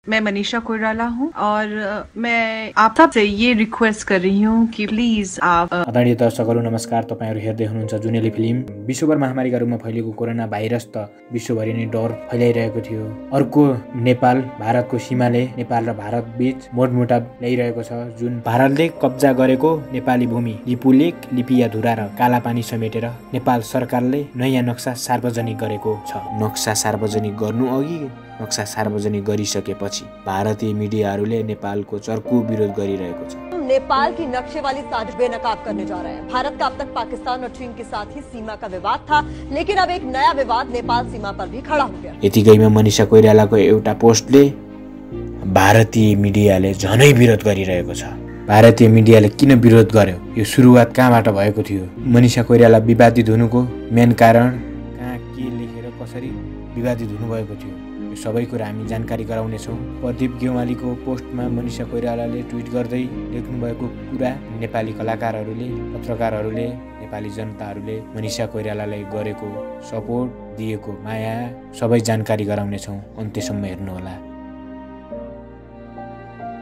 मैं मनीषा कोइराला हूँ और मैं आप सबसे ये रिक्वेस्ट कर रही हूँ कि प्लिज आप आदरणीय दर्शकहरू नमस्कार। तपाईहरु हेर्दै हुनुहुन्छ जुनेली फिल्म। विश्वभर महामारीका रूपमा फैलिएको कोरोना भाइरस त विश्वभरि नै डर फैलाइरहेको थियो। अर्को नेपाल, भारतको सीमाले नेपाल र भारत बीच मोडमुटाव ल्याइरहेको छ। जुन भारतले कब्जा गरेको नेपाली भूमि लिपुलेक, लिपियाधुरा र कालापानी समेटेर नेपाल सरकारले नयाँ नक्सा सार्वजनिक गरेको छ। नक्सा सार्वजनिक गर्नु अघि नक्सा सार्वजनिक गरिसकेपछि भारतीय मिडियाहरूले नेपालको चर्को विरोध गरिरहेको छ। नेपाल की नक्शे वाली साजिश बेनकाब करने जा रहे हैं। भारत का अब तक पाकिस्तान और चीन के साथ ही सीमा का विवाद था, लेकिन अब एक नया विवाद नेपाल सीमा पर भी खड़ा हो गया। यतिकैमा मनीषा कोइरालाको एउटा पोस्टले भारतीय मिडियाले झनै विरोध गरिरहेको छ। भारतीय मिडियाले किन विरोध गर्यो? यो सुरुवात कहाँबाट भएको थियो? मनीषा कोइराला विवादित हुनुको मेन कारण कहाँ के लेखेर कसरी विवादित हुनुभएको थियो? सबै कुरा हामी जानकारी गराउनेछौँ। प्रदीप गेवालीको पोस्टमा मनीषा कोइरालाले ट्विट गर्दै लेख्नुभएको कुरा नेपाली कलाकारहरूले, पत्रकारहरूले, नेपाली जनताहरूले मनीषा कोइरालालाई गरेको सपोर्ट, दिएको माया सबै जानकारी गराउनेछौँ। अन्त्यसम्म हेर्नुहोला।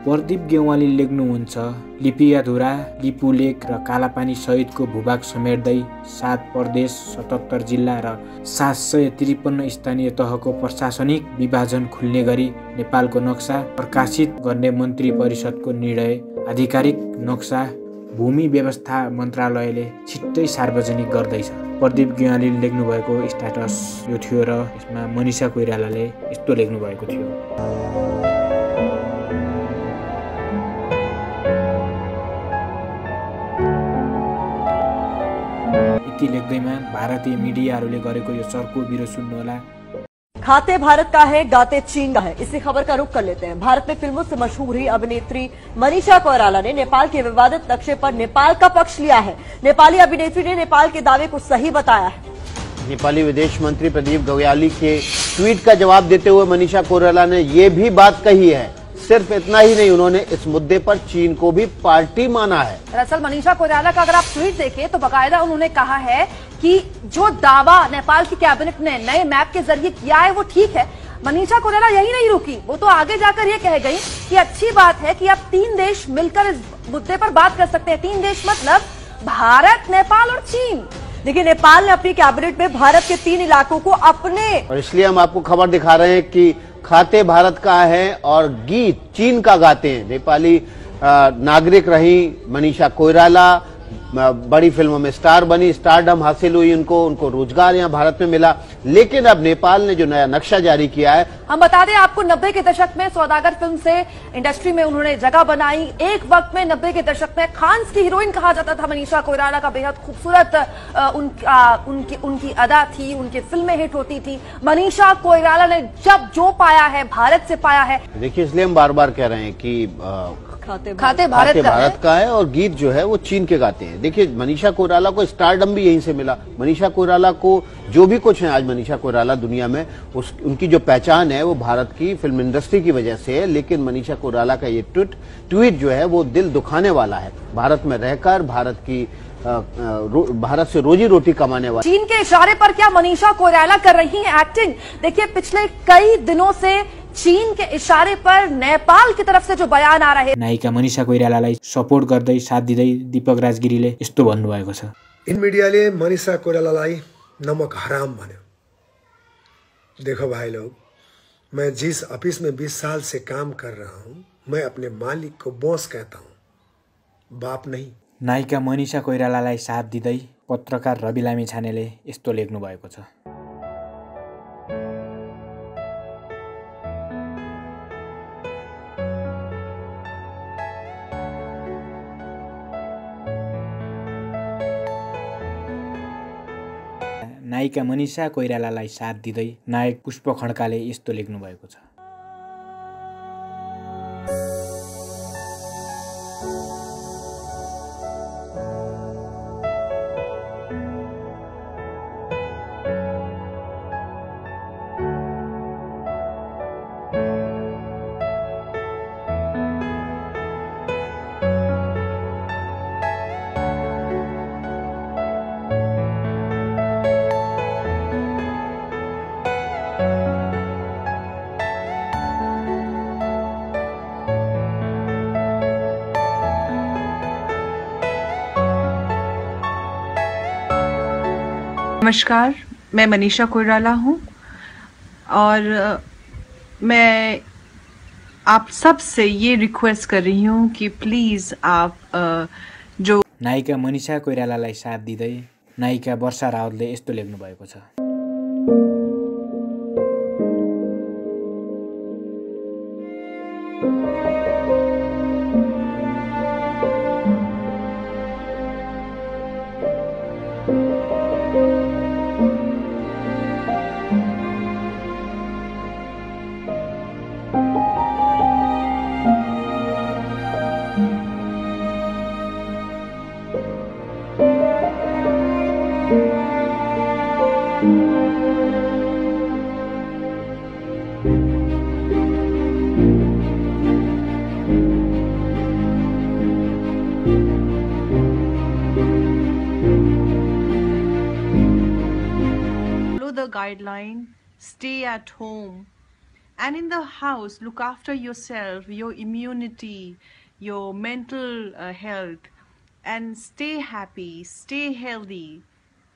प्रदीप गेवाली लेख्नुहुन्छ, लिपियाधुरा, लिपुलेक र कालापानी सहितको भूभाग समेट्दै 7 प्रदेश, 77 जिल्ला र 753 स्थानीय तहको प्रशासनिक विभाजन खुल्ने गरी नेपालको नक्सा प्रकाशित गर्ने मन्त्री परिषदको निर्णय। आधिकारिक नक्सा भूमि व्यवस्था मन्त्रालयले छिट्टै सार्वजनिक गर्दैछ। प्रदीप गेवालीले लेख्नुभएको स्ट्याटस यो थियो र यसमा मनीषा कोइरालाले यस्तो लेख्नुभएको थियो। लेख्दैमा भारतीय मिडियाहरूले गरेको यो चर्को विरोध सुन्नुहोला। खाते भारत का है, गाते चीन का है। इसी खबर का रुख कर लेते हैं। भारत में फिल्मों से मशहूर हुई अभिनेत्री मनीषा कोइराला ने नेपाल के विवादित नक्शे पर नेपाल का पक्ष लिया है। नेपाली अभिनेत्री ने नेपाल के दावे को सही बताया है। नेपाली विदेश मंत्री प्रदीप गेवाली के ट्वीट का जवाब देते हुए मनीषा कोइराला ने ये भी बात कही है। सिर्फ इतना ही नहीं, उन्होंने इस मुद्दे पर चीन को भी पार्टी माना है। दरअसल मनीषा कोइराला का अगर आप ट्वीट देखें तो बकायदा उन्होंने कहा है कि जो दावा नेपाल की कैबिनेट ने नए मैप के जरिए किया है वो ठीक है। मनीषा कोइराला यही नहीं रुकी, वो तो आगे जाकर ये कह गई कि अच्छी बात है कि अब 3 देश मिलकर इस मुद्दे पर बात कर सकते हैं। 3 देश मतलब भारत, नेपाल और चीन। देखिए, नेपाल ने अपनी कैबिनेट में भारत के 3 इलाकों को अपने, और इसलिए हम आपको खबर दिखा रहे हैं कि खाते भारत का है और गीत चीन का गाते हैं। नेपाली नागरिक रही मनीषा कोइराला, बड़ी फिल्मों में स्टार बनी, स्टारडम हासिल हुई उनको रोजगार यहाँ भारत में मिला। लेकिन अब नेपाल ने जो नया नक्शा जारी किया है, हम बता दें आपको 90 के दशक में सौदागर फिल्म से इंडस्ट्री में उन्होंने जगह बनाई। एक वक्त में 90 के दशक में खान्स की हीरोइन कहा जाता था मनीषा कोइराला का। बेहद खूबसूरत उनकी अदा थी, उनकी फिल्में हिट होती थी। मनीषा कोइराला ने जब जो पाया है भारत से पाया है। देखिए, इसलिए हम बार बार कह रहे हैं कि खाते भारत का है और गीत जो है वो चीन के गाते हैं। देखिए, मनीषा कोइराला को स्टारडम भी यहीं से मिला। मनीषा कोइराला को जो भी कुछ है आज मनीषा कोइराला दुनिया में, उनकी जो पहचान है वो भारत की फिल्म इंडस्ट्री की वजह से है। लेकिन मनीषा कोइराला का ये ट्वीट जो है वो दिल दुखाने वाला है। भारत में रहकर भारत से रोजी रोटी कमाने वाले। चीन के इशारे पर क्या मनीषा कोइराला कर रही हैं एक्टिंग? देखिए, पिछले कई दिनों से चीन के इशारे पर नेपाल की तरफ से जो बयान आ रहे। नायिका मनीषा कोइरालालाई सपोर्ट गर्दै साथ दिँदै दीपक राजगिरीले यस्तो भन्नुभएको छ। इन मीडियाले मनीषा कोइरालालाई नमक हराम भन्यो। देखो भाई लोग, मैं जिस ऑफिस में 20 साल से काम कर रहा हूँ, मैं अपने मालिक को बॉस कहता हूँ, बाप नहीं। नायिका मनीषा कोइरालालाई साथ दिँदै पत्रकार रवि लामिछानेले यस्तो लेख्नु भएको छ। नायिका मनीषा कोइरालालाई साथ दिँदै नायक पुष्प खड्काले यस्तो लेख्नु भएको छ। नमस्कार, मैं मनीषा कोइराला हूँ और मैं आप सब से ये रिक्वेस्ट कर रही हूँ कि प्लीज़ आप जो नायिका मनीषा कोइरालालाई साथ दिँदै नायिका वर्षा रावतले यस्तो लेख्नु भएको छ। the guideline, stay at home, and in the house look after yourself, your immunity, your mental health, and stay happy, stay healthy.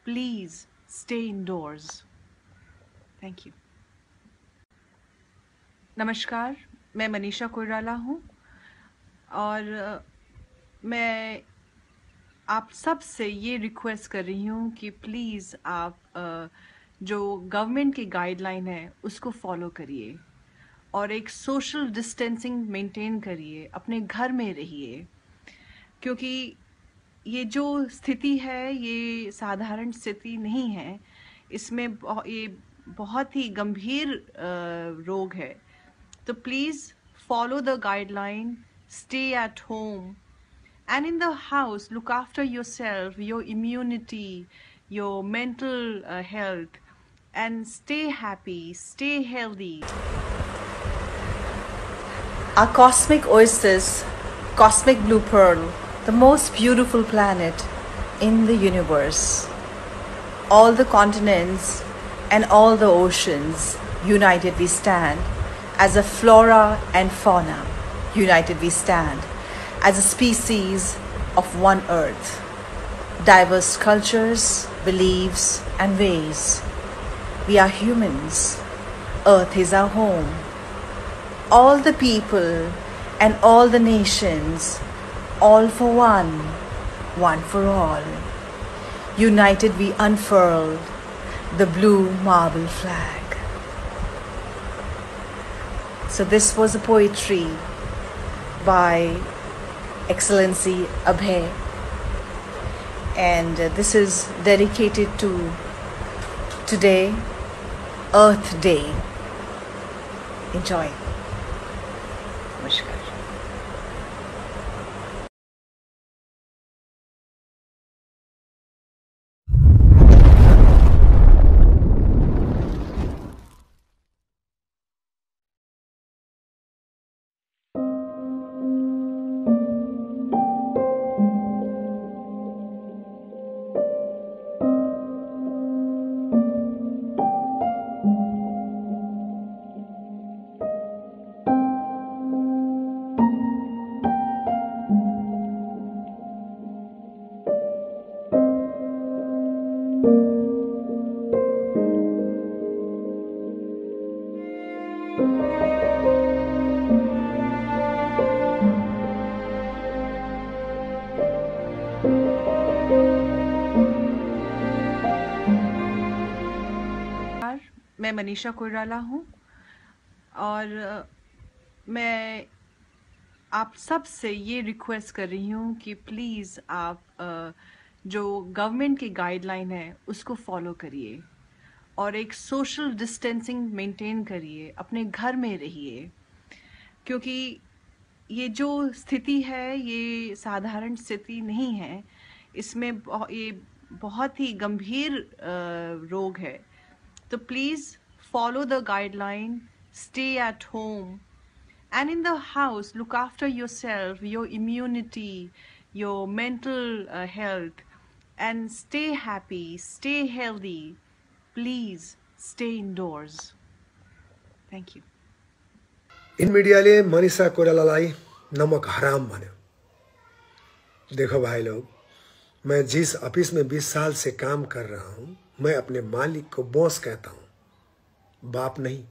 Please stay indoors. Thank you. नमस्कार, मैं मनीषा कोइराला हूँ और मैं आप सब से ये रिक्वेस्ट कर रही हूँ कि प्लीज़ आप जो गवर्नमेंट की गाइडलाइन है उसको फॉलो करिए और एक सोशल डिस्टेंसिंग मेंटेन करिए, अपने घर में रहिए, क्योंकि ये जो स्थिति है ये साधारण स्थिति नहीं है, इसमें ये बहुत ही गंभीर रोग है। तो please follow the guideline, stay at home, and in the house look after yourself, your immunity, your mental health, and stay happy, stay healthy. Our cosmic oasis, cosmic blue pearl, the most beautiful planet in the universe. All the continents and all the oceans, united we stand. As a flora and fauna, united we stand. As a species of one earth, diverse cultures, beliefs, and ways. We are humans. Earth is our home. All the people and all the nations, all for one, one for all. United we unfurled the blue marble flag. So this was a poetry by Excellency Abhay, and this is dedicated to today, Earth Day. Enjoy. Namaskar. मैं मनीषा कोइराला हूँ और मैं आप सब से ये request कर रही हूँ कि प्लीज़ आप जो गवर्नमेंट की गाइडलाइन है उसको फॉलो करिए और एक सोशल डिस्टेंसिंग मेंटेन करिए, अपने घर में रहिए, क्योंकि ये जो स्थिति है ये साधारण स्थिति नहीं है, इसमें ये बहुत ही गंभीर रोग है। तो please follow the guideline, stay at home, and in the house look after yourself, your immunity, your mental health, and stay happy, stay healthy. Please stay indoors. Thank you. इन मिडियाले मनीषा कोइरालालाई नमक हराम भन्यो। देखो भाइ लोग, मैं जिस ऑफिस में 20 साल से काम कर रहा हूं, मैं अपने मालिक को बॉस कहता हूं, बाप नहीं।